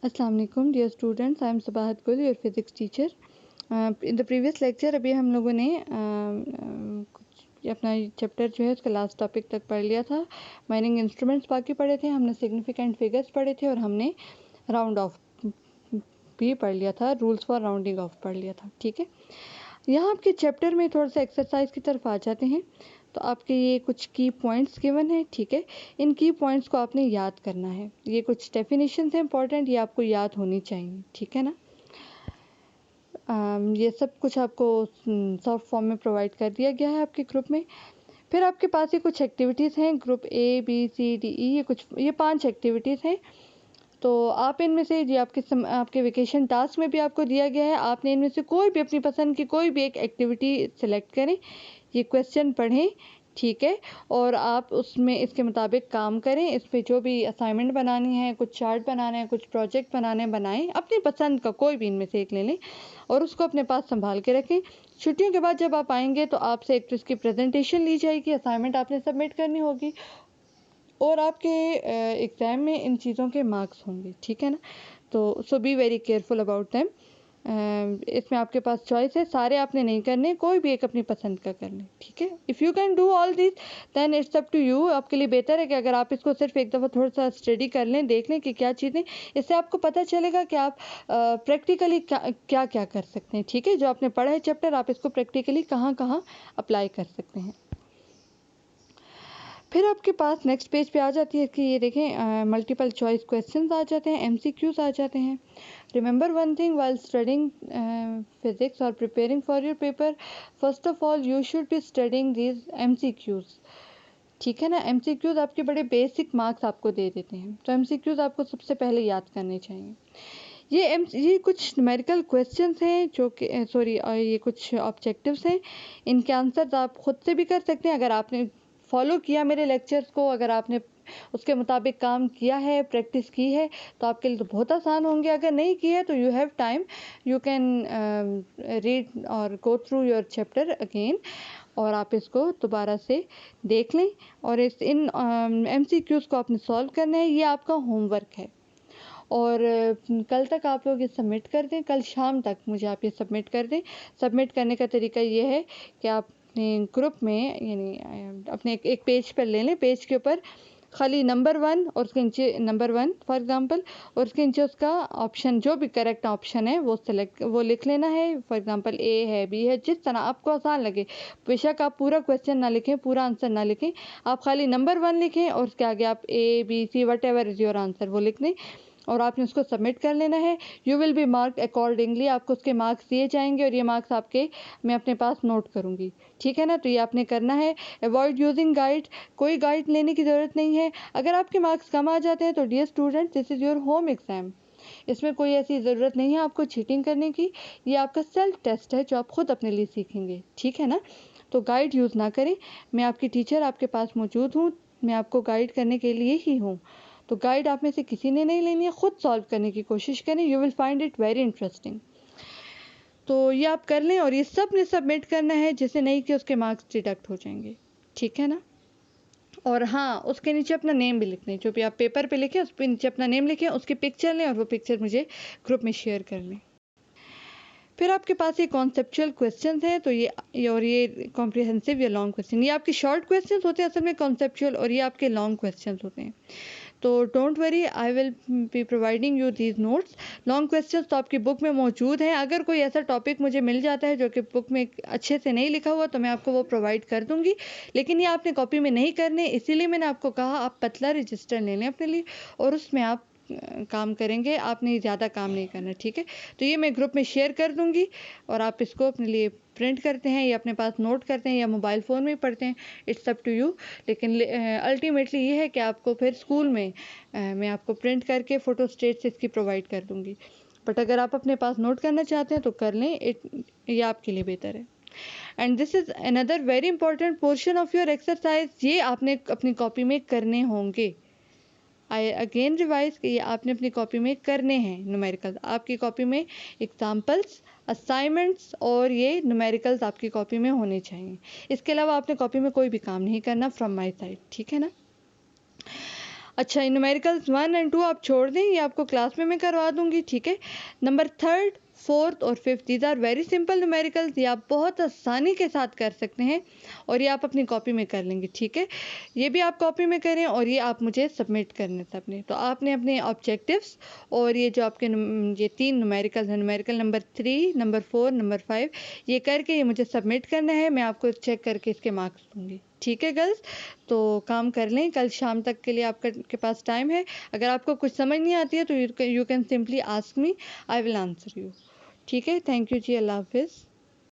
Assalamu alaikum dear students, I am Sabahat Gul, your physics teacher. In the previous lecture अभी हम लोगों ने कुछ अपना चैप्टर जो है उसका लास्ट टॉपिक तक पढ़ लिया था। माइनिंग इंस्ट्रूमेंट्स बाकी पढ़े थे, हमने सिग्निफिकेंट फिगर्स पढ़े थे और हमने राउंड ऑफ भी पढ़ लिया था, रूल्स फॉर राउंडिंग ऑफ पढ़ लिया था। ठीक है, यहाँ आपके चैप्टर में थोड़ा सा एक्सरसाइज की तरफ आ जाते हैं। तो आपके ये कुछ की पॉइंट्स गिवन है। ठीक है, इन की पॉइंट्स को आपने याद करना है। ये कुछ डेफिनेशन है इंपॉर्टेंट, ये आपको याद होनी चाहिए। ठीक है ना। ये सब कुछ आपको सॉफ्ट फॉर्म में प्रोवाइड कर दिया गया है आपके ग्रुप में। फिर आपके पास ये कुछ एक्टिविटीज़ हैं, group A B C D E, ये 5 एक्टिविटीज़ हैं। तो आप इनमें से जो आपके वेकेशन टास्क में भी आपको दिया गया है, आपने इनमें से कोई भी अपनी पसंद की कोई भी एक एक्टिविटी सेलेक्ट करें, ये क्वेश्चन पढ़ें। ठीक है, और आप उसमें इसके मुताबिक काम करें। इस पे जो भी असाइनमेंट बनानी है, कुछ चार्ट बनाने हैं, कुछ प्रोजेक्ट बनाएं, अपनी पसंद का कोई भी इनमें से एक ले लें और उसको अपने पास संभाल के रखें। छुट्टियों के बाद जब आप आएंगे तो आपसे एक तो इसकी प्रेजेंटेशन ली जाएगी, असाइनमेंट आपने सबमिट करनी होगी और आपके एग्ज़ाम में इन चीज़ों के मार्क्स होंगे। ठीक है ना। तो so be very careful about them. इसमें आपके पास चॉइस है, सारे आपने नहीं करने, कोई भी एक अपनी पसंद का कर लें। ठीक है, if you can do all this then it's up to you. आपके लिए बेहतर है कि अगर आप इसको सिर्फ एक दफ़ा थोड़ा सा स्टडी कर लें, देख लें कि क्या चीज़ें, इससे आपको पता चलेगा कि आप प्रैक्टिकली क्या क्या कर सकते हैं। ठीक है, जो आपने पढ़ा है चैप्टर, आप इसको प्रैक्टिकली कहाँ कहाँ अप्लाई कर सकते हैं। फिर आपके पास नेक्स्ट पेज पे आ जाती है कि ये देखें, मल्टीपल चॉइस क्वेश्चंस आ जाते हैं, एमसीक्यूज आ जाते हैं। Remember one thing while studying physics और preparing for your paper, first of all you should be studying these MCQs. ठीक है ना। एमसीक्यूज आपके बड़े बेसिक मार्क्स आपको दे देते हैं, तो एमसीक्यूज आपको सबसे पहले याद करने चाहिए। ये कुछ न्यूमेरिकल क्वेश्चंस हैं जो कि ये कुछ ऑब्जेक्टिव्स हैं। इनके आंसर्स आप खुद से भी कर सकते हैं अगर आपने फॉलो किया मेरे लेक्चर्स को, अगर आपने उसके मुताबिक काम किया है, प्रैक्टिस की है, तो आपके लिए तो बहुत आसान होंगे। अगर नहीं किया है तो you have time, you can read और go through your chapter again, और आप इसको दोबारा से देख लें और इन एमसीक्यूज़ को आपने सॉल्व करना है। ये आपका होमवर्क है और कल तक आप लोग ये सबमिट कर दें, कल शाम तक मुझे आप ये सबमिट कर दें। सबमिट करने का तरीका ये है कि आप अपने ग्रुप में यानी अपने एक पेज पर ले लें, पेज के ऊपर खाली नंबर 1 और उसके नीचे नंबर 1 फॉर एग्जांपल, और उसके नीचे उसका ऑप्शन जो भी करेक्ट ऑप्शन है वो लिख लेना है। फॉर एग्जांपल ए है, बी है, जिस तरह आपको आसान लगे। बेशक आप पूरा क्वेश्चन ना लिखें, पूरा आंसर ना लिखें, आप खाली नंबर 1 लिखें और उसके आगे आप A B C whatever is your answer वो लिख दें और आपने उसको सबमिट कर लेना है। You will be marked accordingly, आपको उसके मार्क्स दिए जाएंगे और ये मार्क्स आपके मैं अपने पास नोट करूँगी। ठीक है ना। तो ये आपने करना है। अवॉइड यूजिंग गाइड, कोई गाइड लेने की ज़रूरत नहीं है। अगर आपके मार्क्स कम आ जाते हैं तो dear student, this is your home exam, इसमें कोई ऐसी ज़रूरत नहीं है आपको चीटिंग करने की। ये आपका सेल्फ टेस्ट है जो आप खुद अपने लिए सीखेंगे। ठीक है ना। तो गाइड यूज़ ना करें। मैं आपकी टीचर आपके पास मौजूद हूँ, मैं आपको गाइड करने के लिए ही हूँ। तो गाइड आप में से किसी ने नहीं लेनी है, खुद सॉल्व करने की कोशिश करें। You will find it very interesting. तो ये आप कर लें और ये सब ने सबमिट करना है, जिसे नहीं कि उसके मार्क्स डिडक्ट हो जाएंगे। ठीक है ना। और हाँ, उसके नीचे अपना नेम भी लिख लें, जो भी आप पेपर पे लिखें उस पर नीचे अपना नेम लिखें, उसकी पिक्चर लें और वो पिक्चर मुझे ग्रुप में शेयर कर लें। फिर आपके पास ये कॉन्सेप्चुअल क्वेश्चंस हैं, तो ये कॉम्प्रिहेंसिव या लॉन्ग क्वेश्चन, ये आपके शॉर्ट क्वेश्चंस होते हैं असल में कॉन्सेप्चुअल, और ये आपके लॉन्ग क्वेश्चंस होते हैं। तो don't worry, I will be providing you these notes. Long questions तो आपकी बुक में मौजूद हैं। अगर कोई ऐसा टॉपिक मुझे मिल जाता है जो कि बुक में अच्छे से नहीं लिखा हुआ तो मैं आपको वो प्रोवाइड कर दूंगी, लेकिन ये आपने कॉपी में नहीं करने, इसीलिए मैंने आपको कहा आप पतला रजिस्टर ले लें अपने लिए और उसमें आप काम करेंगे, आपने ज़्यादा काम नहीं करना। ठीक है। तो ये मैं ग्रुप में शेयर कर दूंगी और आप इसको अपने लिए प्रिंट करते हैं या अपने पास नोट करते हैं या मोबाइल फ़ोन में पढ़ते हैं, इट्स अप टू यू। लेकिन अल्टीमेटली ये है कि आपको फिर स्कूल में मैं आपको प्रिंट करके फ़ोटो स्टेट से इसकी प्रोवाइड कर दूंगी। बट अगर आप अपने पास नोट करना चाहते हैं तो कर लें, ये आपके लिए बेहतर है। And this is another very important portion of your exercise, ये आपने अपनी कॉपी में करने होंगे। आई अगेन रिवाइज कि ये आपने अपनी कॉपी में करने हैं न्यूमेरिकल्स। आपकी कॉपी में एग्जाम्पल्स, असाइनमेंट्स और ये न्यूमेरिकल्स आपकी कॉपी में होने चाहिए। इसके अलावा आपने कॉपी में कोई भी काम नहीं करना फ्रॉम माय साइड। ठीक है ना। अच्छा, न्यूमेरिकल्स 1 एंड 2 आप छोड़ दें, ये आपको क्लास में मैं करवा दूंगी, ठीक है। नंबर 3, 4 और 5 these are very simple numericals, ये आप बहुत आसानी के साथ कर सकते हैं और ये आप अपनी कॉपी में कर लेंगे, ठीक है। ये भी आप कॉपी में करें और ये आप मुझे सबमिट करने थे अपने। तो आपने अपने ऑब्जेक्टिव्स और ये जो आपके ये 3 न्यूमेरिकल्स हैं, न्यूमेरिकल नंबर 3, नंबर 4, नंबर 5, ये करके ये मुझे सबमिट करना है। मैं आपको चेक करके इसके मार्क्स दूंगी, ठीक है गर्ल्स। तो काम कर लें, कल शाम तक के लिए आपका के पास टाइम है। अगर आपको कुछ समझ नहीं आती है तो you can simply ask me, I will answer you, ठीक है। थैंक यू जी, अल्लाह हाफिज़।